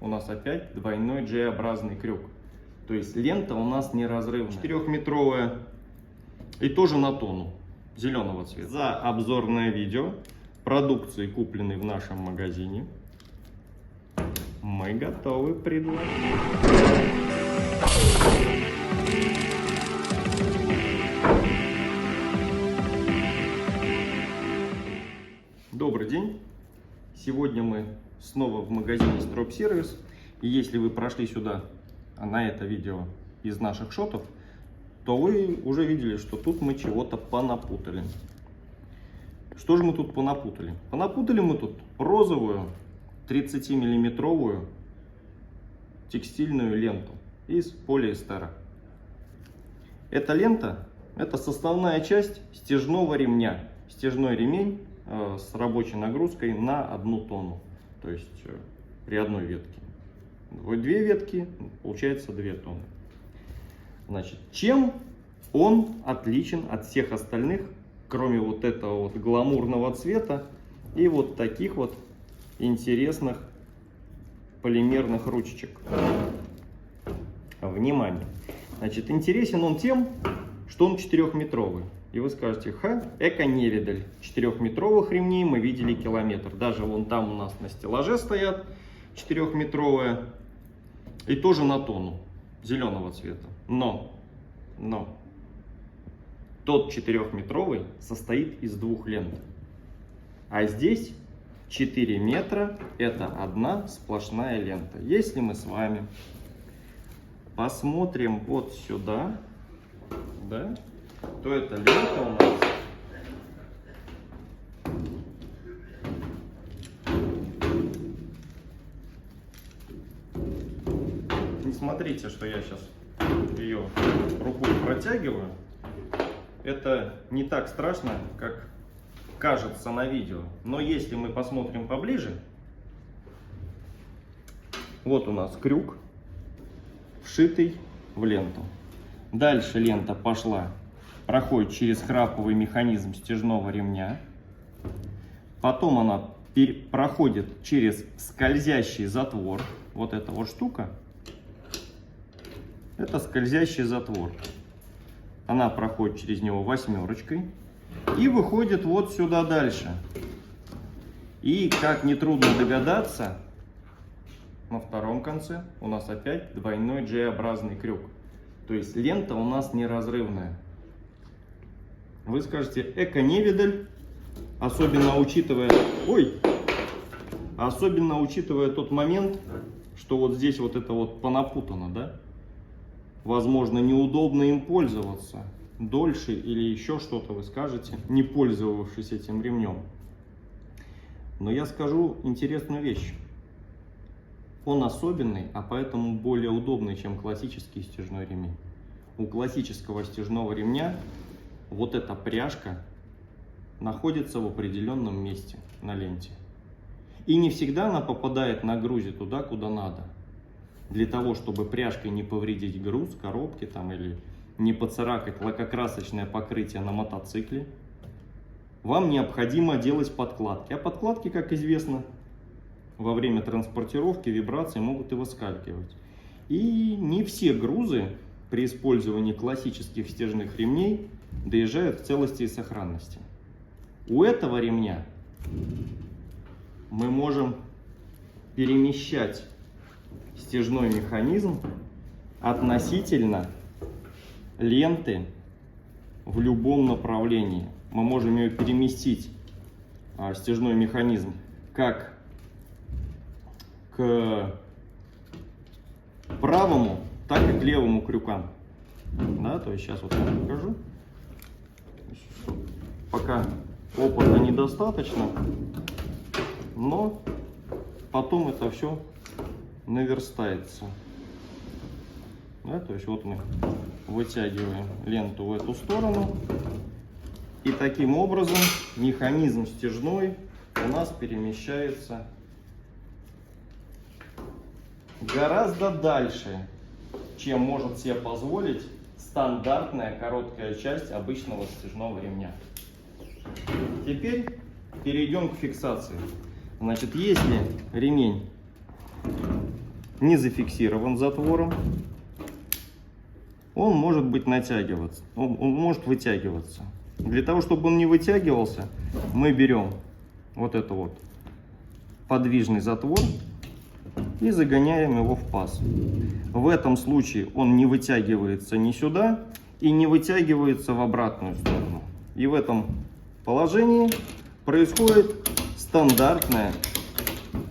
у нас опять двойной J-образный крюк. То есть лента у нас неразрывная. 4-метровая и тоже на тонну зеленого цвета. За обзорное видео продукции, купленной в нашем магазине, мы готовы предложить. Добрый день! Сегодня мы снова в магазине Stroph Service. И если вы прошли сюда на это видео из наших шотов, то вы уже видели, что тут мы чего-то понапутали. Что же мы тут понапутали? Понапутали мы тут розовую 30-миллиметровую текстильную ленту из полиэстера. Эта лента — это составная часть стяжного ремня. Стяжной ремень с рабочей нагрузкой на 1 тонну. То есть при одной ветке. Две ветки, получается 2 тонны. Значит, чем он отличен от всех остальных, кроме вот этого вот гламурного цвета и вот таких вот интересных полимерных ручечек? Внимание! Значит, интересен он тем, что он 4-метровый. И вы скажете: ха, эко-невидаль. 4-метровых ремней мы видели километр. Даже вон там у нас на стеллаже стоят 4-метровые. И тоже на тонну зеленого цвета. Но тот 4-метровый состоит из 2 лент. А здесь 4 метра — это одна сплошная лента. Если мы с вами посмотрим вот сюда, да, то эта лента у нас не смотрите, что я сейчас ее рукой протягиваю. Это не так страшно, как кажется на видео. Но если мы посмотрим поближе, вот у нас крюк, вшитый в ленту. Дальше лента пошла, проходит через храповый механизм стяжного ремня. Потом она проходит через скользящий затвор. Вот эта вот штука — это скользящий затвор. Она проходит через него 8-очкой и выходит вот сюда дальше. И, как нетрудно догадаться, на втором конце у нас опять двойной J-образный крюк. То есть лента у нас неразрывная. Вы скажете: эко-невидаль, особенно учитывая тот момент, что вот здесь вот это вот понапутано, да? Возможно, неудобно им пользоваться дольше или еще что-то вы скажете, не пользовавшись этим ремнем. Но я скажу интересную вещь. Он особенный, а поэтому более удобный, чем классический стяжной ремень. У классического стяжного ремня вот эта пряжка находится в определенном месте на ленте. И не всегда она попадает на грузе туда, куда надо. Для того, чтобы пряжкой не повредить груз, коробки там, или не поцарапать лакокрасочное покрытие на мотоцикле, вам необходимо делать подкладки. А подкладки, как известно, во время транспортировки вибрации могут и выскакивать. И не все грузы при использовании классических стяжных ремней доезжают в целости и сохранности. У этого ремня мы можем перемещать стяжной механизм относительно ленты в любом направлении. Мы можем ее переместить, стяжной механизм, как к правому, так и к левому крюкам. Да, то есть сейчас вот я покажу. Пока опыта недостаточно, но потом это все наверстается. Да, то есть вот мы вытягиваем ленту в эту сторону, и таким образом механизм стяжной у нас перемещается гораздо дальше, чем может себе позволить стандартная короткая часть обычного стяжного ремня. Теперь перейдем к фиксации. Значит, если ремень не зафиксирован затвором, он может быть натягиваться, он может вытягиваться. Для того, чтобы он не вытягивался, мы берем вот это вот подвижный затвор и загоняем его в паз. В этом случае он не вытягивается ни сюда и не вытягивается в обратную сторону. И в этом положении происходит стандартная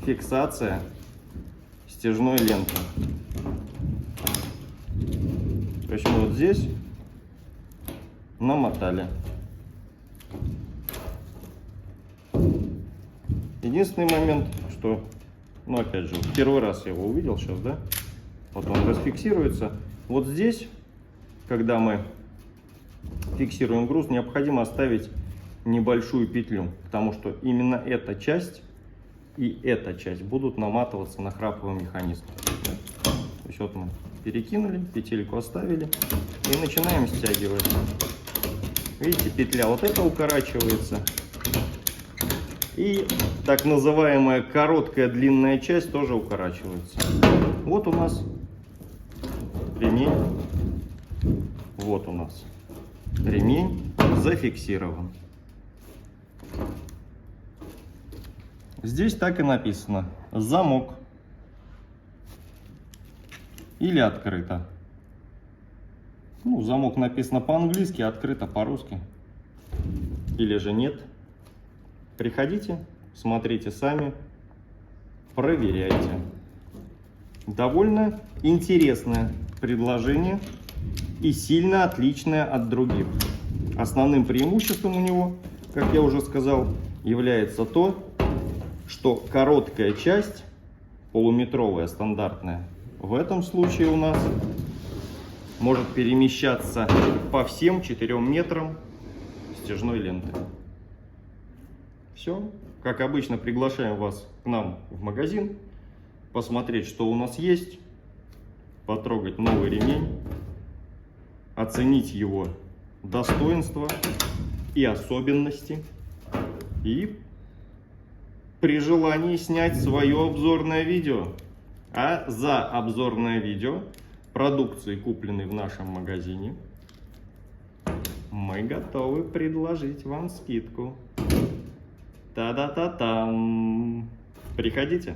фиксация стяжной ленты. То есть мы вот здесь намотали. Единственный момент, что, ну опять же, первый раз я его увидел сейчас, да, потом расфиксируется. Вот здесь, когда мы фиксируем груз, необходимо оставить небольшую петлю, потому что именно эта часть и эта часть будут наматываться на храповый механизм. То есть вот мы перекинули, петельку оставили и начинаем стягивать. Видите, петля вот эта укорачивается. И так называемая короткая длинная часть тоже укорачивается. Вот у нас ремень. Вот у нас ремень зафиксирован. Здесь так и написано: замок или открыто. Ну, замок написано по-английски, открыто по-русски. Или же нет. Приходите, смотрите сами, проверяйте. Довольно интересное предложение и сильно отличное от других. Основным преимуществом у него, как я уже сказал, является то, что короткая часть, полуметровая стандартная, в этом случае у нас может перемещаться по всем 4 метрам стяжной ленты. Все. Как обычно, приглашаем вас к нам в магазин, посмотреть, что у нас есть, потрогать новый ремень, оценить его достоинства и особенности, и при желании снять свое обзорное видео. А за обзорное видео продукции, купленной в нашем магазине, мы готовы предложить вам скидку. Та-да-та-там! Приходите!